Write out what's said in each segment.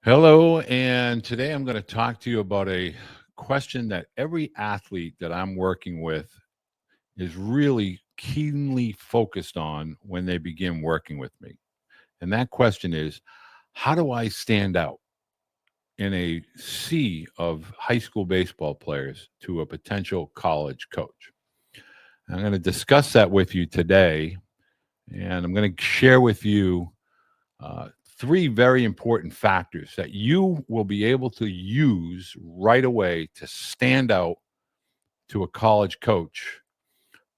Hello, and today I'm going to talk to you about a question that every athlete that I'm working with is really keenly focused on when they begin working with me. And that question is, how do I stand out in a sea of high school baseball players to a potential college coach? I'm going to discuss that with you today, and I'm going to share with you uh, three very important factors that you will be able to use right away to stand out to a college coach,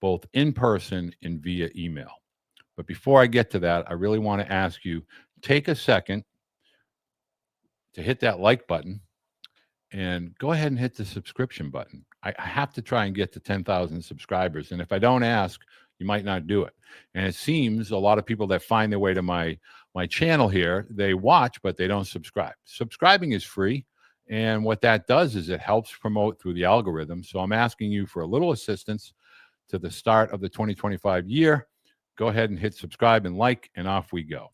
both in person and via email. But before I get to that, I really want to ask you take a second to hit that like button and go ahead and hit the subscription button. I have to try and get to 10,000 subscribers. And if I don't ask, you might not do it. And it seems a lot of people that find their way to my channel here, they watch, but they don't subscribe. Subscribing is free. And what that does is it helps promote through the algorithm. So I'm asking you for a little assistance to the start of the 2025 year. Go ahead and hit subscribe and like, and off we go.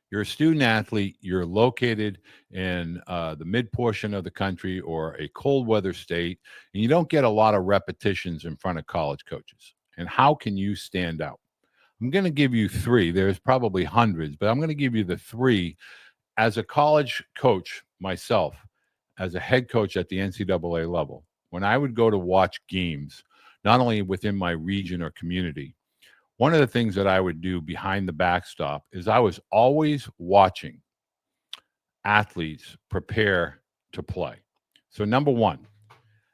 You're a student athlete, you're located in the mid portion of the country or a cold weather state, and you don't get a lot of repetitions in front of college coaches. And how can you stand out? I'm going to give you three. There's probably hundreds, but I'm going to give you the three as a college coach myself, as a head coach at the NCAA level. When I would go to watch games, not only within my region or community, one of the things that I would do behind the backstop is I was always watching athletes prepare to play. So, number one,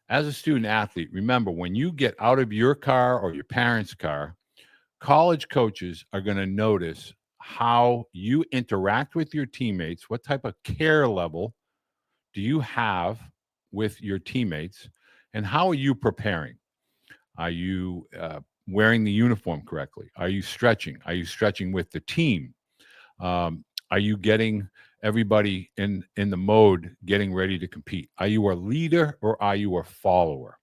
as a student athlete, remember when you get out of your car or your parents' car, college coaches are going to notice how you interact with your teammates, what type of care level do you have with your teammates, and how are you preparing? Are you wearing the uniform correctly? Are you stretching? Are you stretching with the team? Are you getting everybody in the mode getting ready to compete? Are you a leader or are you a follower?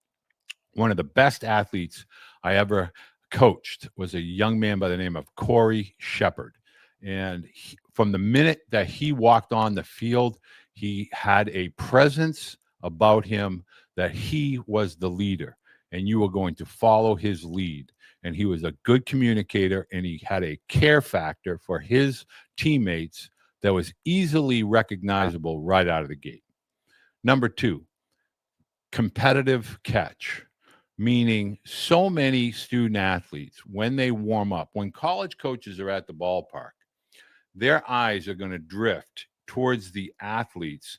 One of the best athletes I ever coached was a young man by the name of Corey Shepard. And from the minute that he walked on the field, he had a presence about him that he was the leader and you were going to follow his lead. And he was a good communicator and he had a care factor for his teammates that was easily recognizable right out of the gate. Number two, competitive catch, meaning so many student athletes, when they warm up, when college coaches are at the ballpark, their eyes are going to drift towards the athletes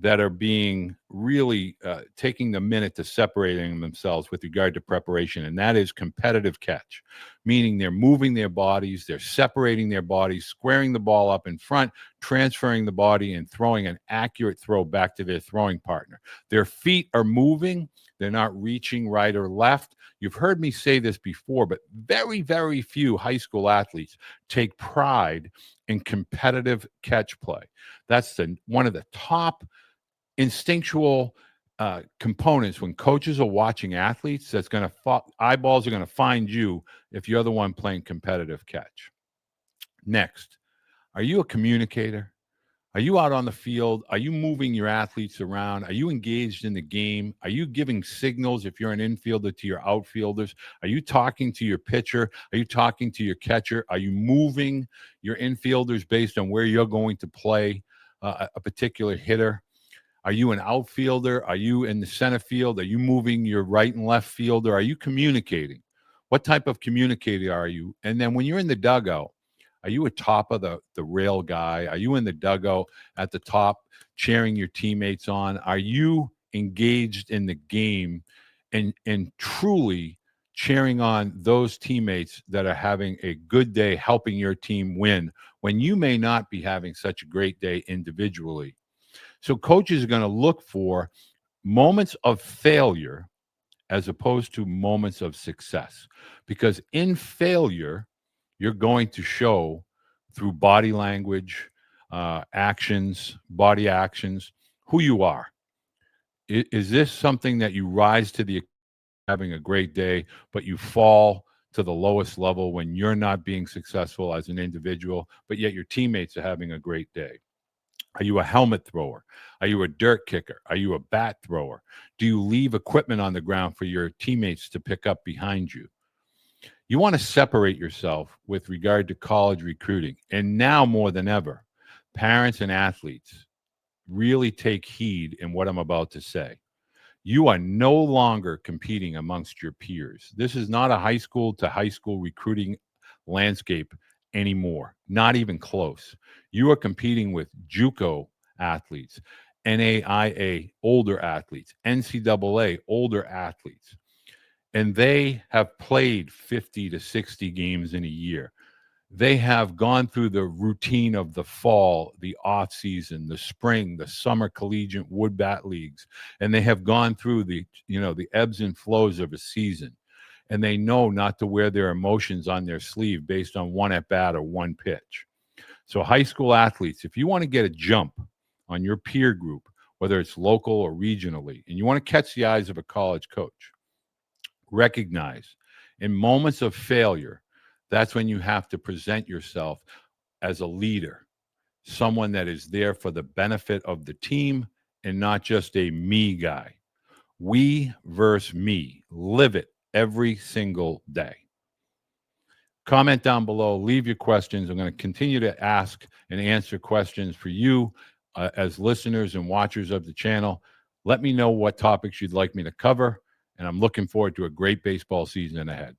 that are being really taking the minute to separating themselves with regard to preparation, and that is competitive catch, meaning they're moving their bodies, they're separating their bodies, squaring the ball up in front, transferring the body, and throwing an accurate throw back to their throwing partner. Their feet are moving, they're not reaching right or left. You've heard me say this before, but very, very few high school athletes take pride in competitive catch play. That's one of the top instinctual components when coaches are watching athletes. That's going to eyeballs are going to find you if you're the one playing competitive catch. Next, are you a communicator? Are you out on the field? Are you moving your athletes around? Are you engaged in the game? Are you giving signals if you're an infielder to your outfielders? Are you talking to your pitcher? Are you talking to your catcher? Are you moving your infielders based on where you're going to play a particular hitter? Are you an outfielder? Are you in the center field? Are you moving your right and left fielder? Are you communicating? What type of communicator are you? And then when you're in the dugout, are you a top of the rail guy? Are you in the dugout at the top cheering your teammates on? Are you engaged in the game and truly cheering on those teammates that are having a good day helping your team win when you may not be having such a great day individually? So coaches are going to look for moments of failure as opposed to moments of success. Because in failure, you're going to show through body language, actions, body actions, who you are. Is this something that you rise to the having a great day, but you fall to the lowest level when you're not being successful as an individual, but yet your teammates are having a great day? Are you a helmet thrower? Are you a dirt kicker? Are you a bat thrower? Do you leave equipment on the ground for your teammates to pick up behind you? You want to separate yourself with regard to college recruiting. And now more than ever, parents and athletes really take heed in what I'm about to say. You are no longer competing amongst your peers. This is not a high school to high school recruiting landscape anymore, not even close. You are competing with JUCO athletes, NAIA older athletes, NCAA older athletes, and they have played 50 to 60 games in a year. They have gone through the routine of the fall, the off season, the spring, the summer collegiate wood bat leagues, and they have gone through the ebbs and flows of a season. And they know not to wear their emotions on their sleeve based on one at bat or one pitch. So high school athletes, if you want to get a jump on your peer group, whether it's local or regionally, and you want to catch the eyes of a college coach, recognize in moments of failure, that's when you have to present yourself as a leader, someone that is there for the benefit of the team and not just a me guy. We versus me. Live it every single day. Comment down below. Leave your questions. I'm going to continue to ask and answer questions for you as listeners and watchers of the channel. Let me know what topics you'd like me to cover, and I'm looking forward to a great baseball season ahead.